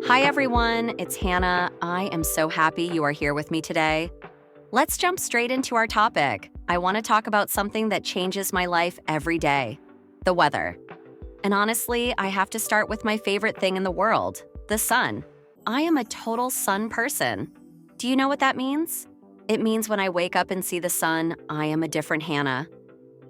Hi, everyone. It's Hannah. I am so happy you are here with me today. Let's jump straight into our topic. I want to talk about something that changes my life every day: the weather. And honestly, I have to start with my favorite thing in the world: the sun. I am a total sun person. Do you know what that means? It means when I wake up and see the sun, I am a different Hannah.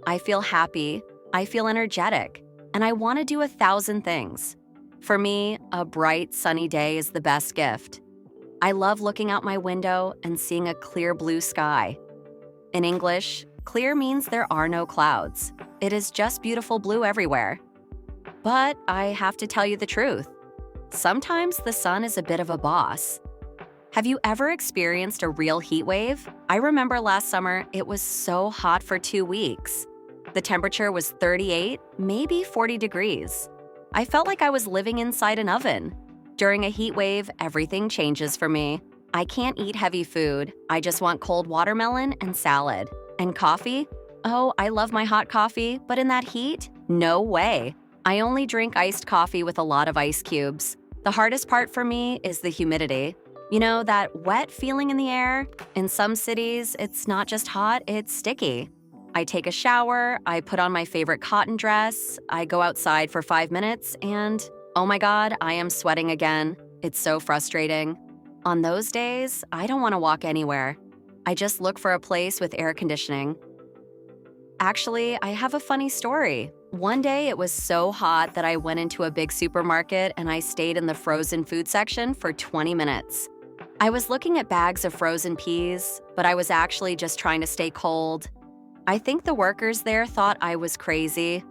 I feel happy, I feel energetic, and I want to do 1,000 things. For me, a bright, sunny day is the best gift. I love looking out my window and seeing a clear blue sky. In English, clear means there are no clouds. It is just beautiful blue everywhere. But I have to tell you the truth. Sometimes the sun is a bit of a boss. Have you ever experienced a real heat wave? I remember last summer, it was so hot for 2 weeks. The temperature was 38, maybe 40 degrees. I felt like I was living inside an oven. During a heat wave, everything changes for me. I can't eat heavy food. I just want cold watermelon and salad. And coffee? Oh, I love my hot coffee, but in that heat? No way. I only drink iced coffee with a lot of ice cubes. The hardest part for me is the humidity. You know, that wet feeling in the air? In some cities, it's not just hot, it's sticky. I take a shower, I put on my favorite cotton dress, I go outside for 5 minutes, and oh my God, I am sweating again. It's so frustrating. On those days, I don't want to walk anywhere. I just look for a place with air conditioning. Actually, I have a funny story. One day it was so hot that I went into a big supermarket and I stayed in the frozen food section for 20 minutes. I was looking at bags of frozen peas, but I was actually just trying to stay cold. I think the workers there thought I was crazy.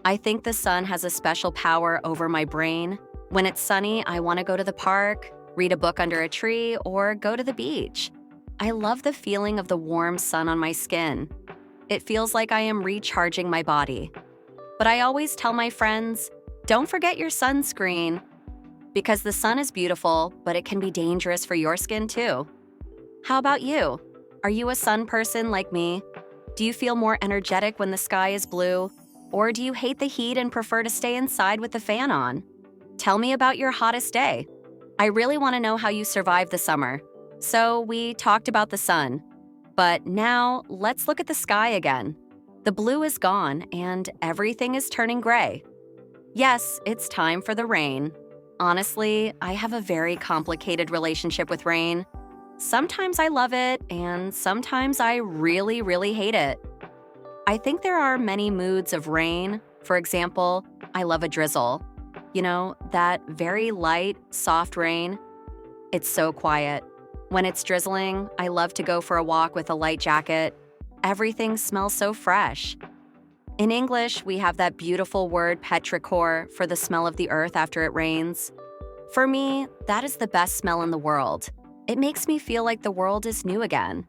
I think the sun has a special power over my brain. When it's sunny, I want to go to the park, read a book under a tree, or go to the beach. I love the feeling of the warm sun on my skin. It feels like I am recharging my body. But I always tell my friends, don't forget your sunscreen. Because the sun is beautiful, but it can be dangerous for your skin too. How about you? Are you a sun person like me? Do you feel more energetic when the sky is blue? Or do you hate the heat and prefer to stay inside with the fan on? Tell me about your hottest day. I really want to know how you survived the summer. So we talked about the sun. But now let's look at the sky again. The blue is gone and everything is turning gray. Yes, it's time for the rain. Honestly, I have a very complicated relationship with rain. Sometimes I love it, and sometimes I really, really hate it. I think there are many moods of rain. For example, I love a drizzle. You know, that very light, soft rain. It's so quiet. When it's drizzling, I love to go for a walk with a light jacket. Everything smells so fresh. In English, we have that beautiful word petrichor for the smell of the earth after it rains. For me, that is the best smell in the world. It makes me feel like the world is new again.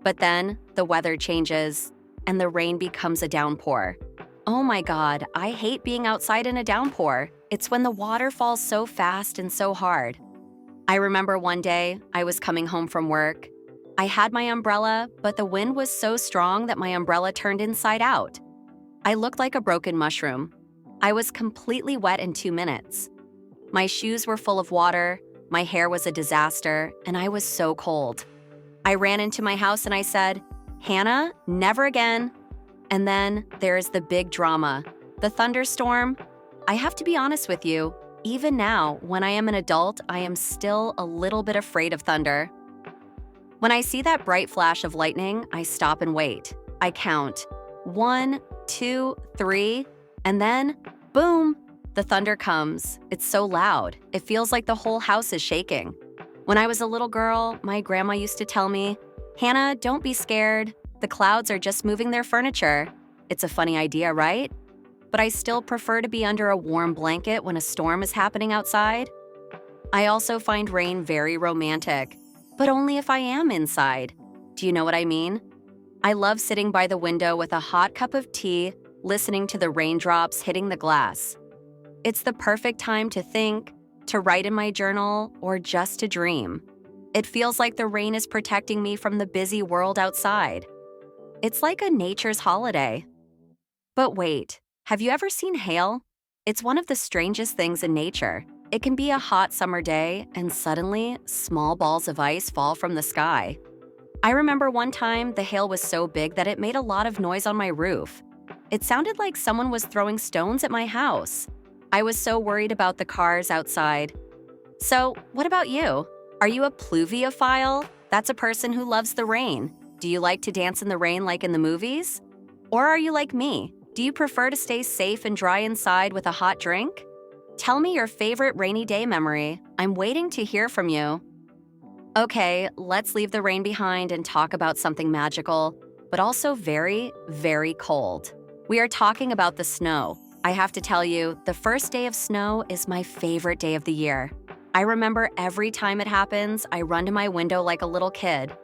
But then, the weather changes, and the rain becomes a downpour. Oh my God, I hate being outside in a downpour. It's when the water falls so fast and so hard. I remember one day, I was coming home from work. I had my umbrella, but the wind was so strong that my umbrella turned inside out. I looked like a broken mushroom. I was completely wet in 2 minutes. My shoes were full of water, my hair was a disaster, and I was so cold. I ran into my house and I said, Hannah, never again. And then there is the big drama, the thunderstorm. I have to be honest with you, even now, when I am an adult, I am still a little bit afraid of thunder. When I see that bright flash of lightning, I stop and wait. I count 1, 2, 3, and then, boom, the thunder comes. It's so loud. It feels like the whole house is shaking. When I was a little girl, my grandma used to tell me, Hannah, don't be scared. The clouds are just moving their furniture. It's a funny idea, right? But I still prefer to be under a warm blanket when a storm is happening outside. I also find rain very romantic, but only if I am inside. Do you know what I mean? I love sitting by the window with a hot cup of tea, listening to the raindrops hitting the glass. It's the perfect time to think, to write in my journal, or just to dream. It feels like the rain is protecting me from the busy world outside. It's like a nature's holiday. But wait, have you ever seen hail? It's one of the strangest things in nature. It can be a hot summer day, and suddenly, small balls of ice fall from the sky. I remember one time the hail was so big that it made a lot of noise on my roof. It sounded like someone was throwing stones at my house. I was so worried about the cars outside. So, what about you? Are you a pluviophile? That's a person who loves the rain. Do you like to dance in the rain like in the movies? Or are you like me? Do you prefer to stay safe and dry inside with a hot drink? Tell me your favorite rainy day memory. I'm waiting to hear from you. Okay, let's leave the rain behind and talk about something magical, but also very, very cold. We are talking about the snow. I have to tell you, the first day of snow is my favorite day of the year. I remember every time it happens, I run to my window like a little kid.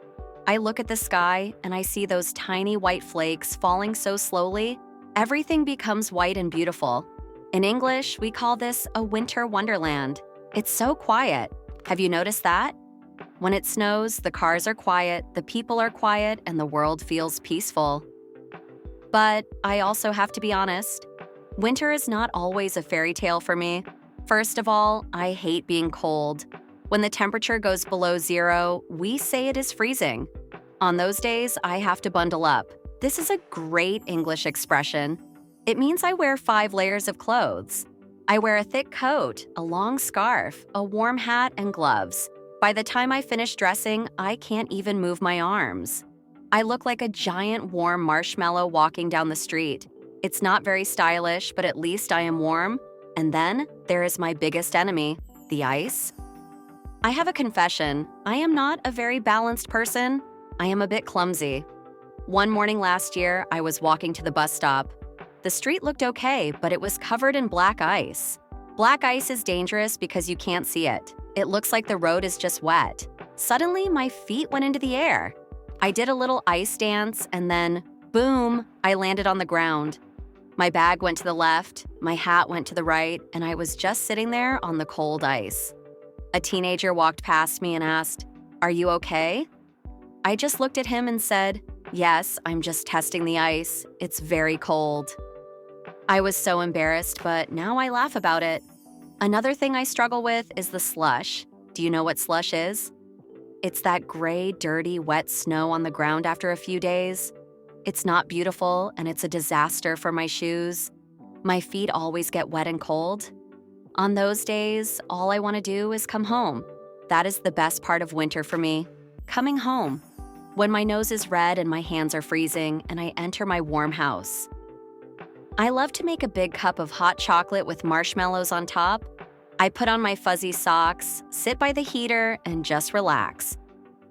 I look at the sky and I see those tiny white flakes falling so slowly. Everything becomes white and beautiful. In English, we call this a winter wonderland. It's so quiet. Have you noticed that? When it snows, the cars are quiet, the people are quiet, and the world feels peaceful. But I also have to be honest. Winter is not always a fairy tale for me. First of all, I hate being cold. When the temperature goes below 0, we say it is freezing. On those days, I have to bundle up. This is a great English expression. It means I wear 5 layers of clothes. I wear a thick coat, a long scarf, a warm hat, and gloves. By the time I finish dressing, I can't even move my arms. I look like a giant warm marshmallow walking down the street. It's not very stylish, but at least I am warm. And then there is my biggest enemy, the ice. I have a confession. I am not a very balanced person. I am a bit clumsy. One morning last year, I was walking to the bus stop. The street looked okay, but it was covered in black ice. Black ice is dangerous because you can't see it. It looks like the road is just wet. Suddenly, my feet went into the air. I did a little ice dance, and then, boom, I landed on the ground. My bag went to the left, my hat went to the right, and I was just sitting there on the cold ice. A teenager walked past me and asked, "Are you okay?" I just looked at him and said, "Yes, I'm just testing the ice. It's very cold." I was so embarrassed, but now I laugh about it. Another thing I struggle with is the slush. Do you know what slush is? It's that gray, dirty, wet snow on the ground after a few days. It's not beautiful, and it's a disaster for my shoes. My feet always get wet and cold. On those days, all I want to do is come home. That is the best part of winter for me, coming home. When my nose is red and my hands are freezing, and I enter my warm house. I love to make a big cup of hot chocolate with marshmallows on top. I put on my fuzzy socks, sit by the heater, and just relax.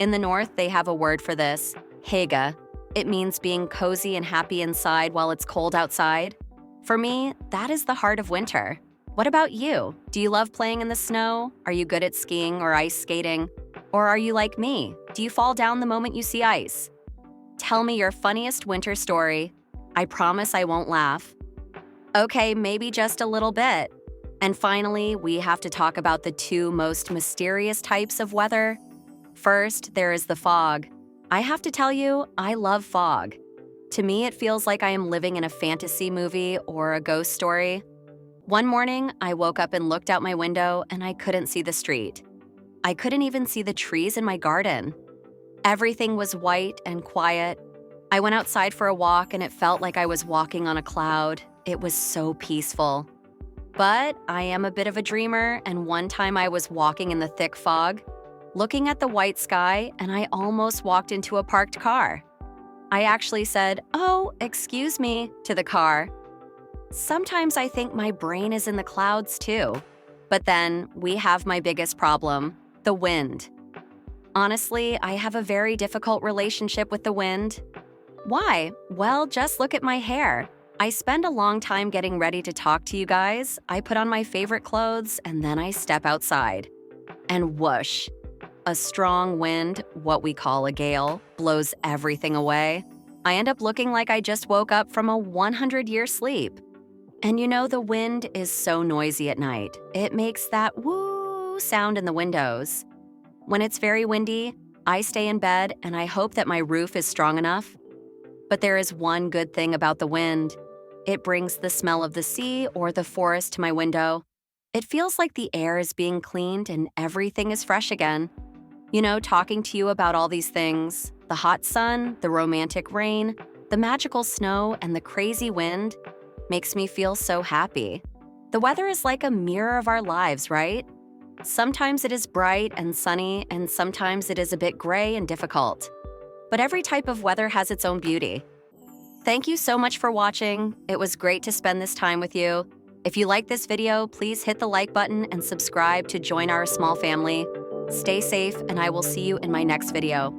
In the North, they have a word for this, hygge. It means being cozy and happy inside while it's cold outside. For me, that is the heart of winter. What about you? Do you love playing in the snow? Are you good at skiing or ice skating? Or are you like me? Do you fall down the moment you see ice? Tell me your funniest winter story. I promise I won't laugh. Okay, maybe just a little bit. And finally, we have to talk about the 2 most mysterious types of weather. First, there is the fog. I have to tell you, I love fog. To me, it feels like I am living in a fantasy movie or a ghost story. One morning, I woke up and looked out my window and I couldn't see the street. I couldn't even see the trees in my garden. Everything was white and quiet. I went outside for a walk and it felt like I was walking on a cloud. It was so peaceful. But I am a bit of a dreamer, and one time I was walking in the thick fog, looking at the white sky, and I almost walked into a parked car. I actually said, "Oh, excuse me," to the car. Sometimes I think my brain is in the clouds too. But then we have my biggest problem, the wind. Honestly, I have a very difficult relationship with the wind. Why? Well, just look at my hair. I spend a long time getting ready to talk to you guys. I put on my favorite clothes, and then I step outside. And whoosh, a strong wind, what we call a gale, blows everything away. I end up looking like I just woke up from a 100-year sleep. And you know, the wind is so noisy at night. It makes that woo sound in the windows. When it's very windy, I stay in bed and I hope that my roof is strong enough. But there is one good thing about the wind. It brings the smell of the sea or the forest to my window. It feels like the air is being cleaned and everything is fresh again. Talking to you about all these things, the hot sun, the romantic rain, the magical snow, and the crazy wind, makes me feel so happy. The weather is like a mirror of our lives, right? Sometimes it is bright and sunny, and sometimes it is a bit gray and difficult. But every type of weather has its own beauty. Thank you so much for watching. It was great to spend this time with you. If you like this video, please hit the like button and subscribe to join our small family. Stay safe, and I will see you in my next video.